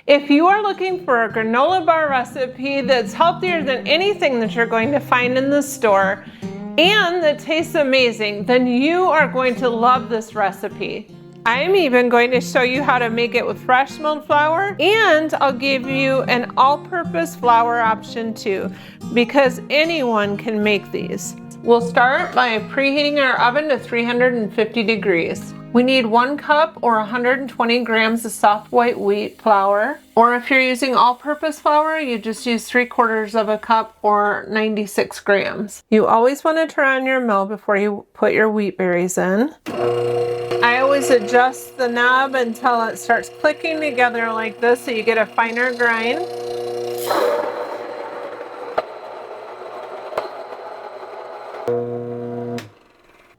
If you are looking for a granola bar recipe that's healthier than anything that you're going to find in the store and that tastes amazing, then you are going to love this recipe. I'm even going to show you how to make it with fresh milled flour, and I'll give you an all-purpose flour option too, because anyone can make these. We'll start by preheating our oven to 350 degrees. We need 1 cup or 120 grams of soft white wheat flour, or if you're using all-purpose flour, you just use 3/4 of a cup or 96 grams. You always want to turn on your mill before you put your wheat berries in. I always adjust the knob until it starts clicking together like this so you get a finer grind.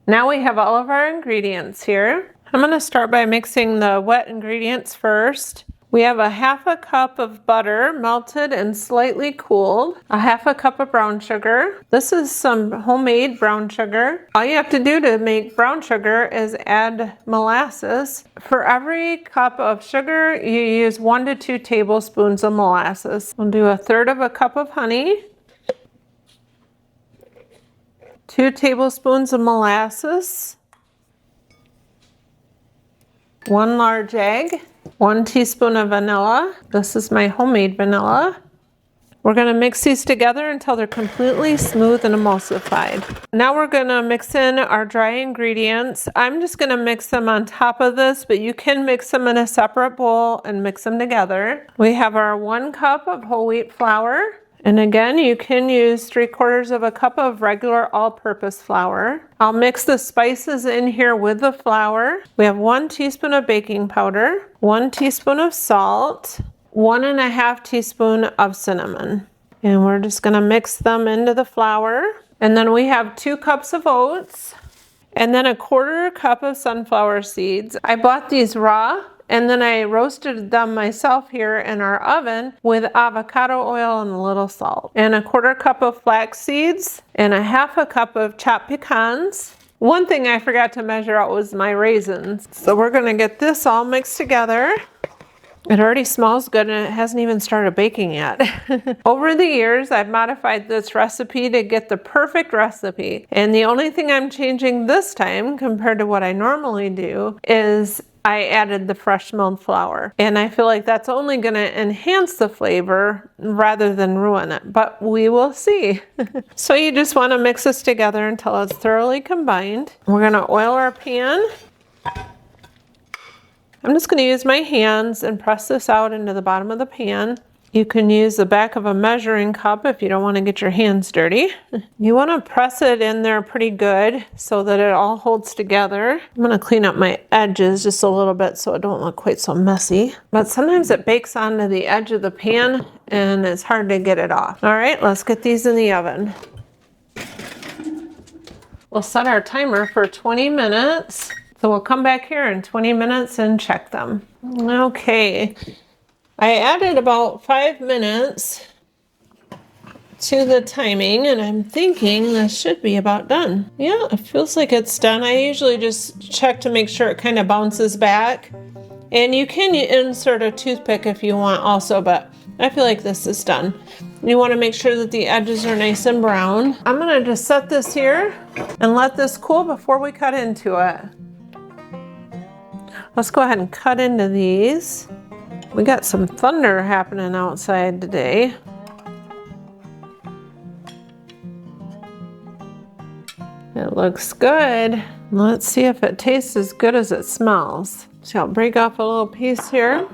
Now we have all of our ingredients here. I'm going to start by mixing the wet ingredients first. We have a 1/2 cup of butter, melted and slightly cooled, a 1/2 cup of brown sugar. This is some homemade brown sugar. All you have to do to make brown sugar is add molasses. For every cup of sugar, you use 1 to 2 tablespoons of molasses. We'll do 1/3 cup of honey, 2 tablespoons of molasses, 1 large egg, 1 teaspoon of vanilla. This is my homemade vanilla. We're going to mix these together until they're completely smooth and emulsified. Now we're going to mix in our dry ingredients. I'm just going to mix them on top of this, but you can mix them in a separate bowl and mix them together. We have our 1 cup of whole wheat flour. And again, you can use 3/4 of a cup of regular all-purpose flour. I'll mix the spices in here with the flour. We have 1 teaspoon of baking powder, 1 teaspoon of salt, 1.5 teaspoon of cinnamon. And we're just gonna mix them into the flour. And then we have 2 cups of oats, and then 1/4 cup of sunflower seeds. I bought these raw, and then I roasted them myself here in our oven with avocado oil and a little salt. And 1/4 cup of flax seeds and 1/2 cup of chopped pecans. One thing I forgot to measure out was my raisins. So we're gonna get this all mixed together. It already smells good and it hasn't even started baking yet. Over the years, I've modified this recipe to get the perfect recipe. And the only thing I'm changing this time compared to what I normally do is I added the fresh milled flour. And I feel like that's only gonna enhance the flavor rather than ruin it, but we will see. So you just wanna mix this together until it's thoroughly combined. We're gonna oil our pan. I'm just going to use my hands and press this out into the bottom of the pan. You can use the back of a measuring cup if you don't want to get your hands dirty. You want to press it in there pretty good so that it all holds together. I'm going to clean up my edges just a little bit so it don't look quite so messy. But sometimes it bakes onto the edge of the pan and it's hard to get it off. All right, let's get these in the oven. We'll set our timer for 20 minutes. So we'll come back here in 20 minutes and check them. Okay, I added about 5 minutes to the timing and I'm thinking this should be about done. Yeah, it feels like it's done. I usually just check to make sure it kind of bounces back. And you can insert a toothpick if you want also, but I feel like this is done. You want to make sure that the edges are nice and brown. I'm gonna just set this here and let this cool before we cut into it. Let's go ahead and cut into these. We got some thunder happening outside today. It looks good. Let's see if it tastes as good as it smells. So I'll break off a little piece here.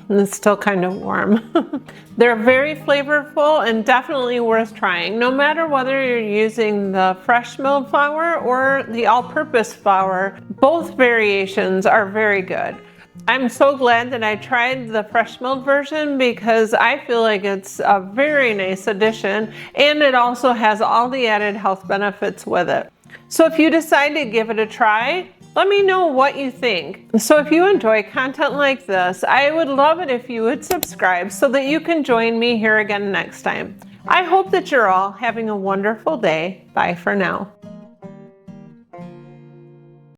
It's still kind of warm. They're very flavorful and definitely worth trying. No matter whether you're using the fresh milled flour or the all-purpose flour, both variations are very good. I'm so glad that I tried the fresh milled version because I feel like it's a very nice addition and it also has all the added health benefits with it. So if you decide to give it a try, let me know what you think. So if you enjoy content like this, I would love it if you would subscribe so that you can join me here again next time. I hope that you're all having a wonderful day. Bye for now.